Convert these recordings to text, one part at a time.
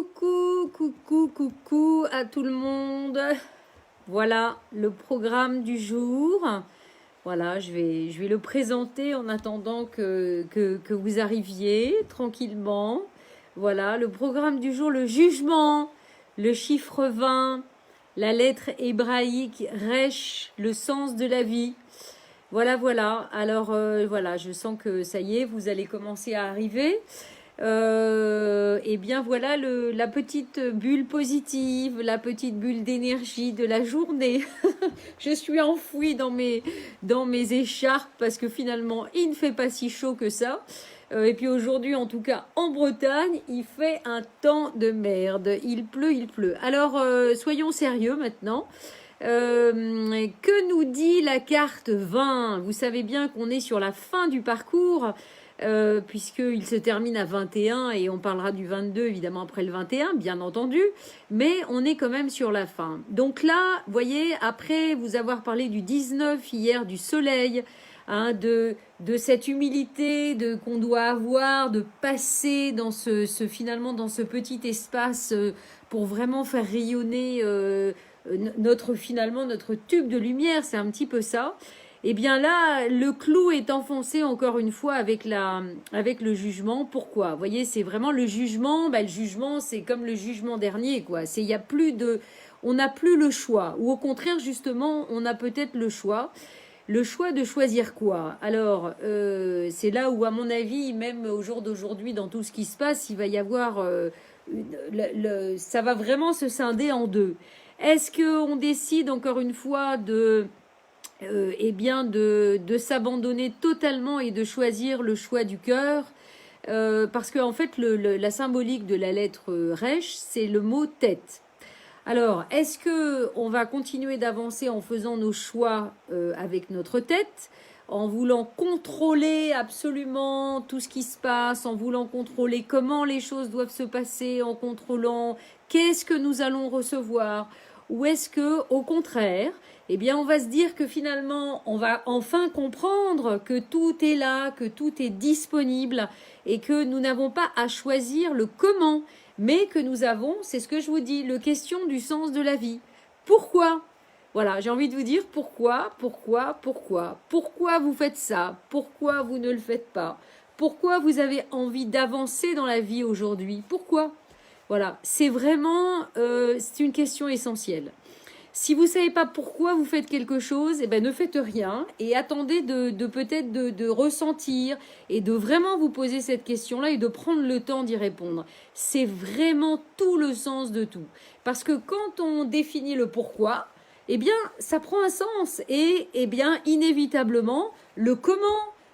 Coucou à tout le monde. Voilà le programme du jour. Voilà, je vais le présenter en attendant que vous arriviez tranquillement. Voilà, le programme du jour, le jugement, le chiffre 20, la lettre hébraïque, Resh, le sens de la vie. Voilà. Alors, voilà, je sens que ça y est, vous allez commencer à arriver. Et bien voilà la petite bulle positive, la petite bulle d'énergie de la journée. Je suis enfouie dans mes écharpes parce que finalement il ne fait pas si chaud que ça. Et puis aujourd'hui, en tout cas en Bretagne, il fait un temps de merde. Il pleut. Alors soyons sérieux maintenant. Que nous dit la carte 20? Vous savez bien qu'on est sur la fin du parcours. Puisqu'il se termine à 21 et on parlera du 22 évidemment après le 21, bien entendu, mais on est quand même sur la fin. Donc là, vous voyez, après vous avoir parlé du 19 hier, du soleil, hein, de cette humilité qu'on doit avoir, de passer dans finalement dans ce petit espace pour vraiment faire rayonner notre tube de lumière, c'est un petit peu ça. Eh bien là, le clou est enfoncé encore une fois avec le jugement. Pourquoi? Vous voyez, c'est vraiment le jugement. Le jugement, c'est comme le jugement dernier, quoi. On n'a plus le choix. Ou au contraire, justement, on a peut-être le choix. Le choix de choisir quoi? Alors, c'est là où, à mon avis, même au jour d'aujourd'hui, dans tout ce qui se passe, il va y avoir... ça va vraiment se scinder en deux. Est-ce qu'on décide encore une fois de s'abandonner totalement et de choisir le choix du cœur, parce que en fait la symbolique de la lettre Resh, c'est le mot tête. Alors, est-ce que on va continuer d'avancer en faisant nos choix avec notre tête, en voulant contrôler absolument tout ce qui se passe, en voulant contrôler comment les choses doivent se passer, en contrôlant qu'est-ce que nous allons recevoir, ou est-ce que, au contraire, eh bien, on va se dire que finalement, on va enfin comprendre que tout est là, que tout est disponible et que nous n'avons pas à choisir le comment, mais que nous avons, c'est ce que je vous dis, le question du sens de la vie. Pourquoi? Voilà, j'ai envie de vous dire pourquoi vous faites ça, pourquoi vous ne le faites pas, pourquoi vous avez envie d'avancer dans la vie aujourd'hui, pourquoi? Voilà, c'est vraiment, c'est une question essentielle. Si vous ne savez pas pourquoi vous faites quelque chose, eh ben ne faites rien et attendez peut-être de ressentir et de vraiment vous poser cette question-là et de prendre le temps d'y répondre. C'est vraiment tout le sens de tout. Parce que quand on définit le pourquoi, eh bien, ça prend un sens et, eh bien, inévitablement, le comment,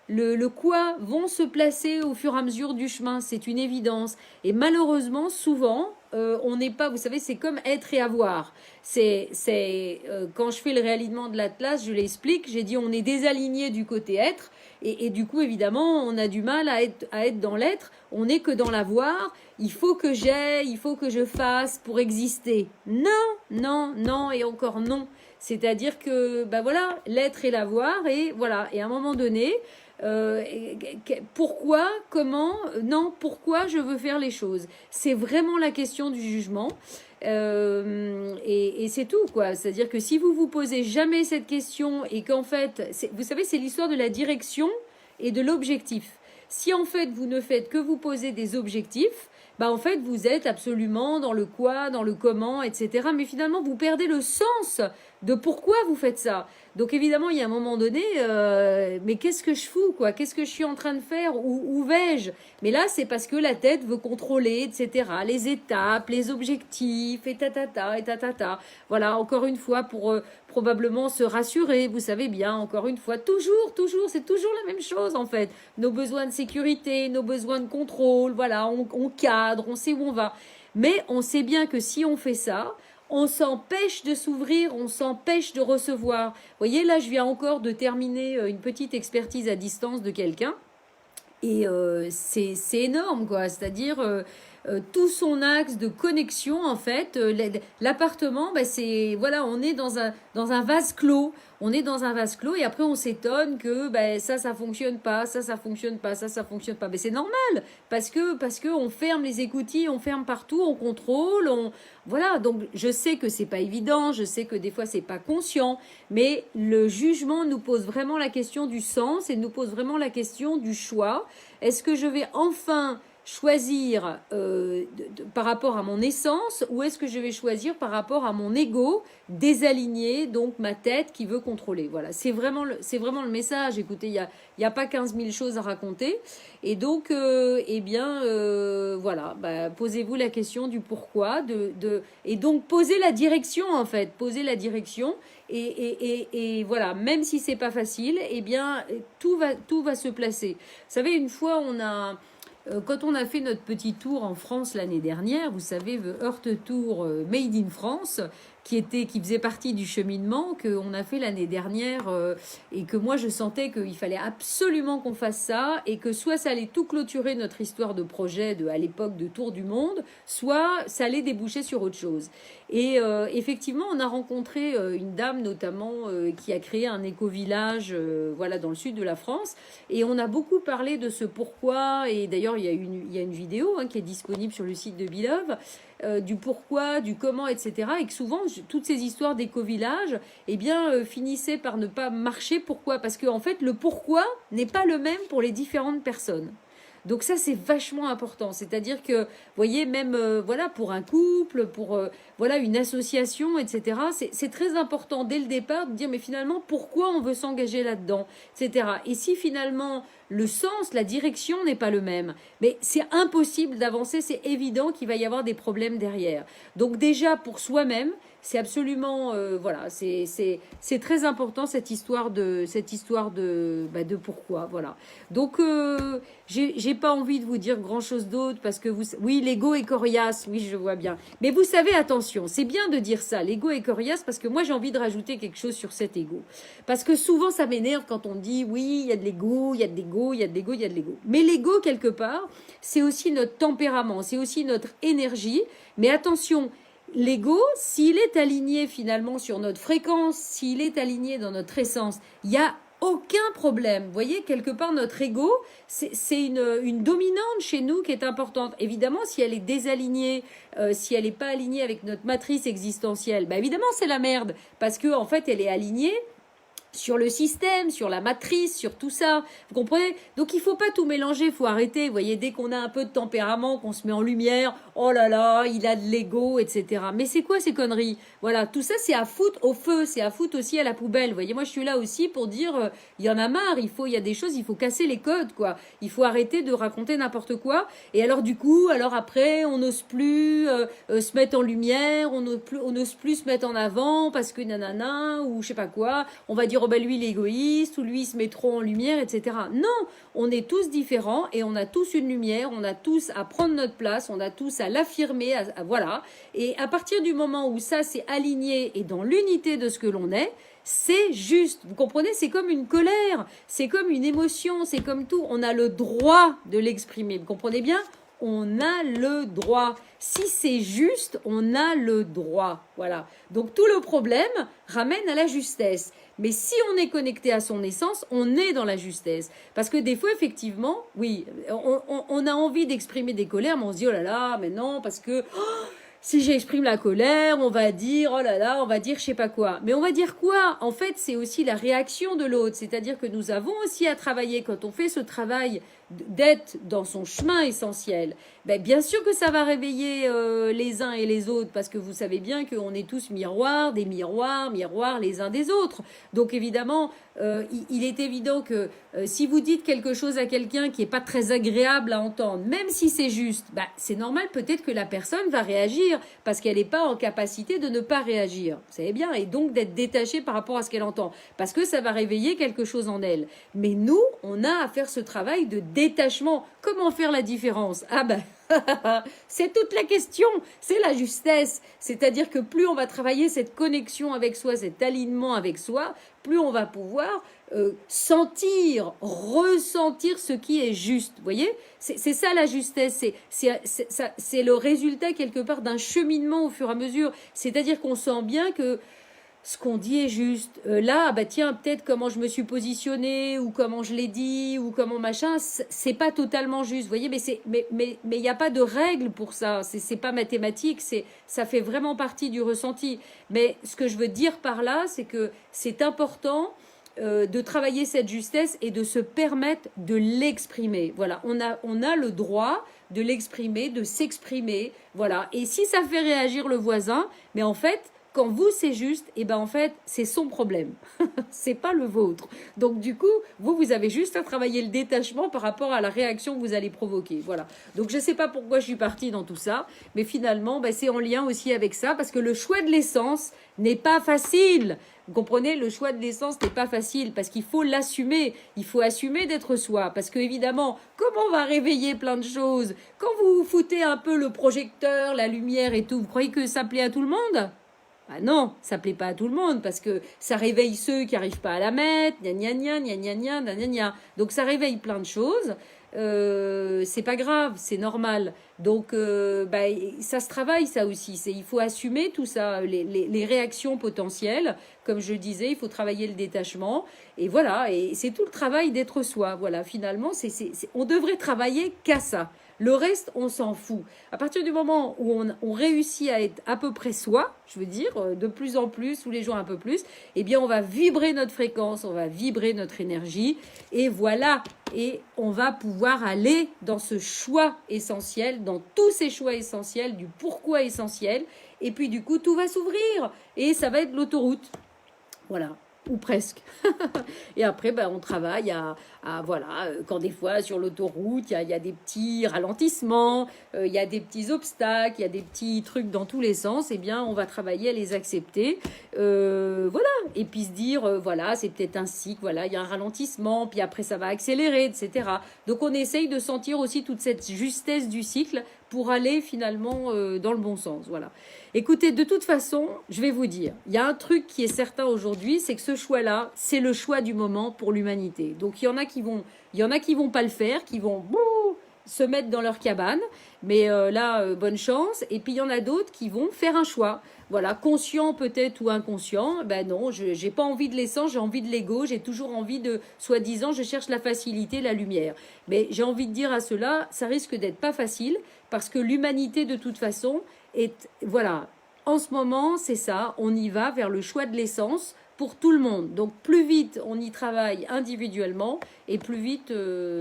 le quoi vont se placer au fur et à mesure du chemin. C'est une évidence. Et malheureusement, souvent, on n'est pas, vous savez, c'est comme être et avoir. Quand je fais le réalignement de l'Atlas, je l'explique, j'ai dit on est désaligné du côté être et du coup évidemment on a du mal à être dans l'être, on n'est que dans l'avoir, il faut que j'aie, il faut que je fasse pour exister. Non et encore non. C'est-à-dire que voilà, l'être et l'avoir et voilà, et à un moment donné, pourquoi, comment, non, pourquoi je veux faire les choses. C'est vraiment la question du jugement. Et c'est tout, quoi. C'est-à-dire que si vous vous posez jamais cette question et qu'en fait, vous savez, c'est l'histoire de la direction et de l'objectif. Si en fait vous ne faites que vous poser des objectifs, en fait vous êtes absolument dans le quoi, dans le comment, etc. Mais finalement vous perdez le sens de pourquoi vous faites ça. Donc évidemment il y a un moment donné, mais qu'est-ce que je fous, quoi? Qu'est-ce que je suis en train de faire? Où vais-je? Mais là c'est parce que la tête veut contrôler, etc. Les étapes, les objectifs, et tatata. Voilà, encore une fois pour probablement se rassurer, vous savez bien, encore une fois, toujours, c'est toujours la même chose en fait. Nos besoins de sécurité, nos besoins de contrôle, voilà, on cadre, on sait où on va. Mais on sait bien que si on fait ça, on s'empêche de s'ouvrir, on s'empêche de recevoir. Vous voyez, là, je viens encore de terminer une petite expertise à distance de quelqu'un. Et c'est énorme, quoi. C'est-à-dire tout son axe de connexion, en fait. L'appartement, c'est voilà, on est dans un vase clos. on est dans un vase clos et après on s'étonne que ben, ça fonctionne pas, ça fonctionne pas, ça fonctionne pas. Mais c'est normal parce que on ferme les écoutilles, on ferme partout, on contrôle, voilà. Donc je sais que c'est pas évident, je sais que des fois c'est pas conscient, mais le jugement nous pose vraiment la question du sens et nous pose vraiment la question du choix. Est-ce que je vais enfin choisir par rapport à mon essence ou est-ce que je vais choisir par rapport à mon ego désaligné, donc ma tête qui veut contrôler. Voilà, c'est vraiment le message. Écoutez, il y a pas 15 000 choses à raconter. Et donc, voilà, posez-vous la question du pourquoi, et donc posez la direction en fait, posez la direction. Et voilà, même si c'est pas facile, eh bien, tout va se placer. Vous savez, une fois, quand on a fait notre petit tour en France l'année dernière, vous savez, The Heart Tour Made in France, qui faisait partie du cheminement qu'on a fait l'année dernière et que moi je sentais qu'il fallait absolument qu'on fasse ça et que soit ça allait tout clôturer notre histoire de projet à l'époque de Tour du Monde, soit ça allait déboucher sur autre chose. Et effectivement, on a rencontré une dame notamment qui a créé un éco-village voilà, dans le sud de la France et on a beaucoup parlé de ce pourquoi et d'ailleurs il y a une vidéo qui est disponible sur le site de Bilove du pourquoi, du comment, etc. Et que souvent, toutes ces histoires d'éco-village, finissaient par ne pas marcher. Pourquoi ? Parce que, en fait, le pourquoi n'est pas le même pour les différentes personnes. Donc ça, c'est vachement important. C'est-à-dire que, vous voyez, même voilà, pour un couple, pour voilà, une association, etc., c'est très important dès le départ de dire, mais finalement, pourquoi on veut s'engager là-dedans, etc. Et si finalement, le sens, la direction n'est pas le même, mais c'est impossible d'avancer, c'est évident qu'il va y avoir des problèmes derrière. Donc déjà, pour soi-même, c'est absolument voilà, c'est très important cette histoire de pourquoi, voilà. Donc j'ai pas envie de vous dire grand chose d'autre parce que oui, l'ego est coriace, oui, je vois bien. Mais vous savez, attention, c'est bien de dire ça, l'ego est coriace parce que moi j'ai envie de rajouter quelque chose sur cet ego. Parce que souvent ça m'énerve quand on dit oui, il y a de l'ego, il y a de l'ego, il y a de l'ego, il y a de l'ego. Mais l'ego quelque part, c'est aussi notre tempérament, c'est aussi notre énergie. Mais attention, l'ego, s'il est aligné finalement sur notre fréquence, s'il est aligné dans notre essence, il y a aucun problème. Vous voyez, quelque part, notre ego, c'est une dominante chez nous qui est importante. Évidemment, si elle est désalignée, si elle n'est pas alignée avec notre matrice existentielle, évidemment, c'est la merde. Parce que en fait, elle est alignée sur le système, sur la matrice, sur tout ça. Vous comprenez ? Donc, il faut pas tout mélanger, il faut arrêter. Vous voyez, dès qu'on a un peu de tempérament, qu'on se met en lumière, oh là là, il a de l'ego, etc. Mais c'est quoi ces conneries ? Voilà, tout ça, c'est à foutre au feu, c'est à foutre aussi à la poubelle. Vous voyez, moi, je suis là aussi pour dire, il y en a marre, il y a des choses, il faut casser les codes, quoi. Il faut arrêter de raconter n'importe quoi. Et alors, du coup, après, on n'ose plus se mettre en lumière, on n'ose plus se mettre en avant parce que nanana, ou je sais pas quoi. On va dire, oh lui il est égoïste, ou lui il se met trop en lumière, etc. Non, on est tous différents et on a tous une lumière, on a tous à prendre notre place, on a tous à l'affirmer, voilà. Et à partir du moment où ça c'est aligné et dans l'unité de ce que l'on est, c'est juste. Vous comprenez ? C'est comme une colère, c'est comme une émotion, c'est comme tout. On a le droit de l'exprimer. Vous comprenez bien ? On a le droit. Si c'est juste, on a le droit. Voilà. Donc tout le problème ramène à la justesse. Mais si on est connecté à son essence, on est dans la justesse. Parce que des fois, effectivement, oui, on a envie d'exprimer des colères, mais on se dit, oh là là, mais non, parce que si j'exprime la colère, on va dire, oh là là, on va dire je sais pas quoi. Mais on va dire quoi ? En fait, c'est aussi la réaction de l'autre. C'est-à-dire que nous avons aussi à travailler quand on fait ce travail d'être dans son chemin essentiel. Bien sûr que ça va réveiller les uns et les autres parce que vous savez bien qu'on est tous miroirs, des miroirs les uns des autres. Donc évidemment, il est évident que si vous dites quelque chose à quelqu'un qui est pas très agréable à entendre, même si c'est juste, c'est normal peut-être que la personne va réagir parce qu'elle n'est pas en capacité de ne pas réagir. Vous savez bien, et donc d'être détachée par rapport à ce qu'elle entend parce que ça va réveiller quelque chose en elle. Mais nous, on a à faire ce travail de détachement. Comment faire la différence ? C'est toute la question, c'est la justesse. C'est-à-dire que plus on va travailler cette connexion avec soi, cet alignement avec soi, plus on va pouvoir ressentir ce qui est juste. Vous voyez ? C'est ça la justesse. C'est le résultat quelque part d'un cheminement au fur et à mesure. C'est-à-dire qu'on sent bien que ce qu'on dit est juste. Là, bah tiens, peut-être comment je me suis positionnée, ou comment je l'ai dit, ou comment machin, c'est pas totalement juste, vous voyez, mais il n'y a pas de règle pour ça, c'est pas mathématique, ça fait vraiment partie du ressenti. Mais ce que je veux dire par là, c'est que c'est important de travailler cette justesse et de se permettre de l'exprimer. Voilà, on a le droit de l'exprimer, de s'exprimer, voilà. Et si ça fait réagir le voisin, mais en fait, quand vous c'est juste, et ben en fait c'est son problème, c'est pas le vôtre. Donc du coup vous avez juste à travailler le détachement par rapport à la réaction que vous allez provoquer. Voilà. Donc je sais pas pourquoi je suis partie dans tout ça, mais finalement ben, c'est en lien aussi avec ça parce que le choix de l'essence n'est pas facile. Vous comprenez, le choix de l'essence n'est pas facile parce qu'il faut l'assumer. Il faut assumer d'être soi. Parce que évidemment, comment on va réveiller plein de choses? Quand vous foutez un peu le projecteur, la lumière et tout, vous croyez que ça plaît à tout le monde? Ah non, ça plaît pas à tout le monde parce que ça réveille ceux qui n'arrivent pas à la mettre, gna gna gna gna gna gna gna gna gna. Donc ça réveille plein de choses. C'est pas grave, c'est normal. Donc bah, ça se travaille ça aussi. Il faut assumer tout ça, les réactions potentielles. Comme je disais, il faut travailler le détachement. Et voilà, et c'est tout le travail d'être soi. Voilà, finalement, on devrait travailler qu'à ça. Le reste, on s'en fout. À partir du moment où on réussit à être à peu près soi, je veux dire, de plus en plus, tous les jours un peu plus, eh bien, on va vibrer notre fréquence, on va vibrer notre énergie. Et voilà, et on va pouvoir aller dans ce choix essentiel, dans tous ces choix essentiels, du pourquoi essentiel. Et puis, du coup, tout va s'ouvrir. Et ça va être l'autoroute. Voilà. Ou presque. Et après, ben, on travaille voilà, quand des fois sur l'autoroute, il y a des petits ralentissements, il y a des petits obstacles, il y a des petits trucs dans tous les sens, eh bien, on va travailler à les accepter. Voilà. Et puis se dire, voilà, c'est peut-être un cycle, voilà, il y a un ralentissement, puis après ça va accélérer, etc. Donc on essaye de sentir aussi toute cette justesse du cycle pour aller finalement dans le bon sens. Voilà. Écoutez, de toute façon, je vais vous dire, il y a un truc qui est certain aujourd'hui, c'est que ce choix-là, c'est le choix du moment pour l'humanité. Donc il y en a qui vont pas le faire, qui vont se mettre dans leur cabane, mais là, bonne chance. Et puis il y en a d'autres qui vont faire un choix. Voilà, conscient peut-être ou inconscient. Ben non, j'ai pas envie de l'essence, j'ai envie de l'ego, j'ai toujours envie de, soi-disant, je cherche la facilité, la lumière. Mais j'ai envie de dire à cela, ça risque d'être pas facile parce que l'humanité de toute façon voilà, en ce moment, c'est ça, on y va vers le choix de l'essence pour tout le monde. Donc, plus vite on y travaille individuellement et plus vite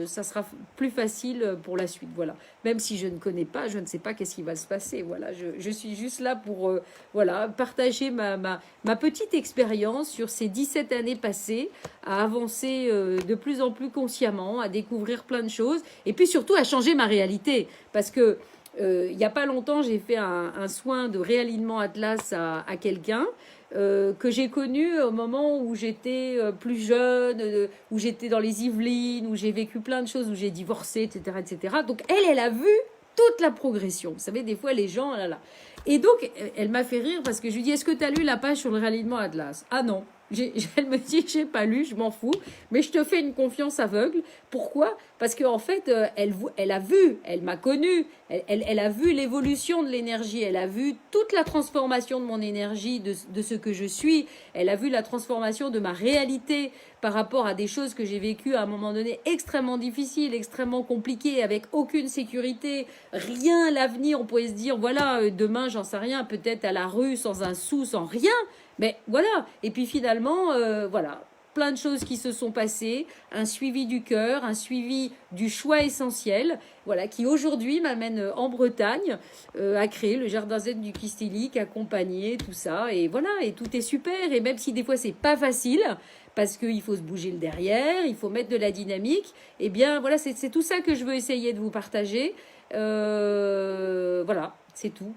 ça sera plus facile pour la suite. Voilà. Même si je ne connais pas, je ne sais pas qu'est-ce qui va se passer. Voilà, je suis juste là pour voilà, partager ma petite expérience sur ces 17 années passées, à avancer de plus en plus consciemment, à découvrir plein de choses et puis surtout à changer ma réalité. Parce que il n'y a pas longtemps, j'ai fait un soin de réalignement Atlas à quelqu'un que j'ai connu au moment où j'étais plus jeune, où j'étais dans les Yvelines, où j'ai vécu plein de choses, où j'ai divorcé, etc., etc. Donc elle a vu toute la progression. Vous savez, des fois, les gens, là. Et donc, elle m'a fait rire parce que je lui dis, est-ce que tu as lu la page sur le réalignement Atlas? Ah non. Elle me dit, j'ai pas lu, je m'en fous, mais je te fais une confiance aveugle. Pourquoi? Parce qu'en fait, elle a vu, elle m'a connue, elle a vu l'évolution de l'énergie, elle a vu toute la transformation de mon énergie, de ce que je suis, elle a vu la transformation de ma réalité par rapport à des choses que j'ai vécues à un moment donné extrêmement difficiles, extrêmement compliquées, avec aucune sécurité, rien, l'avenir, on pourrait se dire, voilà, demain, j'en sais rien, peut-être à la rue, sans un sou, sans rien. Mais voilà, et puis finalement, voilà, plein de choses qui se sont passées, un suivi du cœur, un suivi du choix essentiel, voilà, qui aujourd'hui m'amène en Bretagne à créer le jardin zen du Kistilic, accompagner tout ça, et voilà, et tout est super, et même si des fois c'est pas facile, parce qu'il faut se bouger le derrière, il faut mettre de la dynamique, eh bien voilà, c'est tout ça que je veux essayer de vous partager, voilà. C'est tout.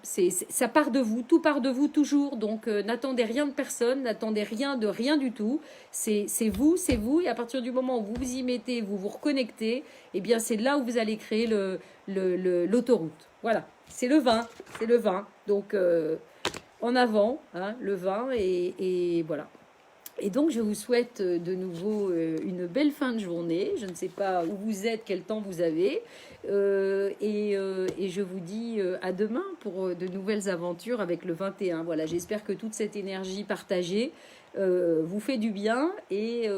Ça part de vous. Tout part de vous toujours. Donc, n'attendez rien de personne. N'attendez rien de rien du tout. C'est vous, c'est vous. Et à partir du moment où vous vous y mettez, vous vous reconnectez, eh bien, c'est là où vous allez créer l'autoroute. Voilà. C'est le vin. C'est le vin. Donc, en avant, hein, le vin. Et voilà. Et donc, je vous souhaite de nouveau une belle fin de journée. Je ne sais pas où vous êtes, quel temps vous avez. Et je vous dis à demain pour de nouvelles aventures avec le 21. Voilà, j'espère que toute cette énergie partagée vous fait du bien et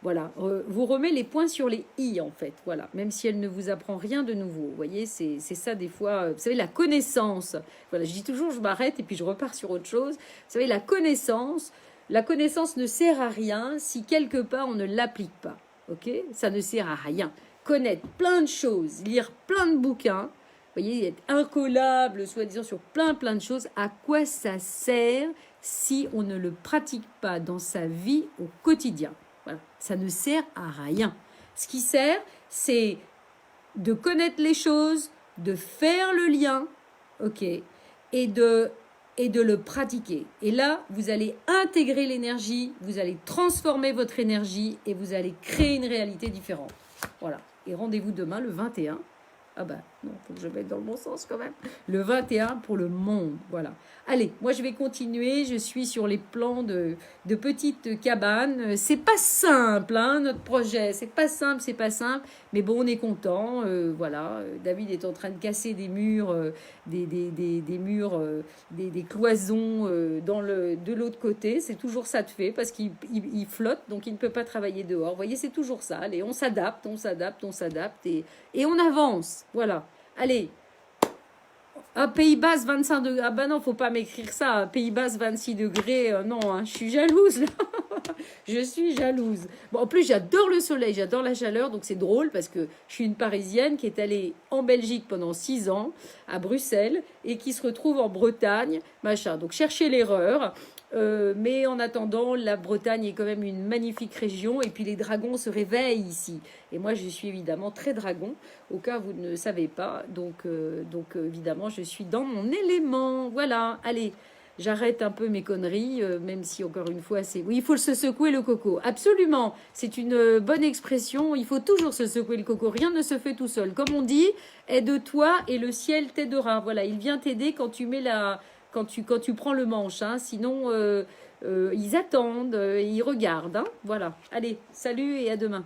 voilà, vous remet les points sur les i en fait. Voilà, même si elle ne vous apprend rien de nouveau. Vous voyez, c'est ça des fois. Vous savez, la connaissance. Voilà, je dis toujours, je m'arrête et puis je repars sur autre chose. Vous savez, la connaissance. La connaissance ne sert à rien si quelque part on ne l'applique pas. Ok? Ça ne sert à rien. Connaître plein de choses, lire plein de bouquins, vous voyez, être incollable, soi-disant, sur plein de choses, à quoi ça sert si on ne le pratique pas dans sa vie au quotidien? Voilà. Ça ne sert à rien. Ce qui sert, c'est de connaître les choses, de faire le lien, ok, et de le pratiquer. Et là, vous allez intégrer l'énergie, vous allez transformer votre énergie et vous allez créer une réalité différente. Voilà. Et rendez-vous demain, le 21. Ah bah non, faut que je mette dans le bon sens quand même. Le 21 pour le monde, voilà. Allez, moi je vais continuer, je suis sur les plans de petites cabanes. C'est pas simple, hein, notre projet, c'est pas simple, mais bon, on est content, voilà. David est en train de casser des murs, des murs, des cloisons de l'autre côté. C'est toujours ça de fait, parce qu'il flotte, donc il ne peut pas travailler dehors. Vous voyez, c'est toujours ça. Allez, on s'adapte, et on avance. Voilà. Allez. À Pays Basses, 25 degrés. Ah bah non, faut pas m'écrire ça. À Pays Basses, 26 degrés. Non, hein, je suis jalouse là. Je suis jalouse. Bon, en plus, j'adore le soleil, j'adore la chaleur. Donc c'est drôle parce que je suis une Parisienne qui est allée en Belgique pendant 6 ans, à Bruxelles, et qui se retrouve en Bretagne, machin. Donc cherchez l'erreur. Mais en attendant, la Bretagne est quand même une magnifique région et puis les dragons se réveillent ici. Et moi, je suis évidemment très dragon, au cas où vous ne savez pas. Donc évidemment, je suis dans mon élément. Voilà, allez, j'arrête un peu mes conneries, même si encore une fois, c'est... Oui, il faut se secouer le coco. Absolument, c'est une bonne expression. Il faut toujours se secouer le coco. Rien ne se fait tout seul. Comme on dit, aide-toi et le ciel t'aidera. Voilà, il vient t'aider quand tu mets quand tu prends le manche, hein. Sinon ils attendent, ils regardent, hein. Voilà, allez, salut et à demain.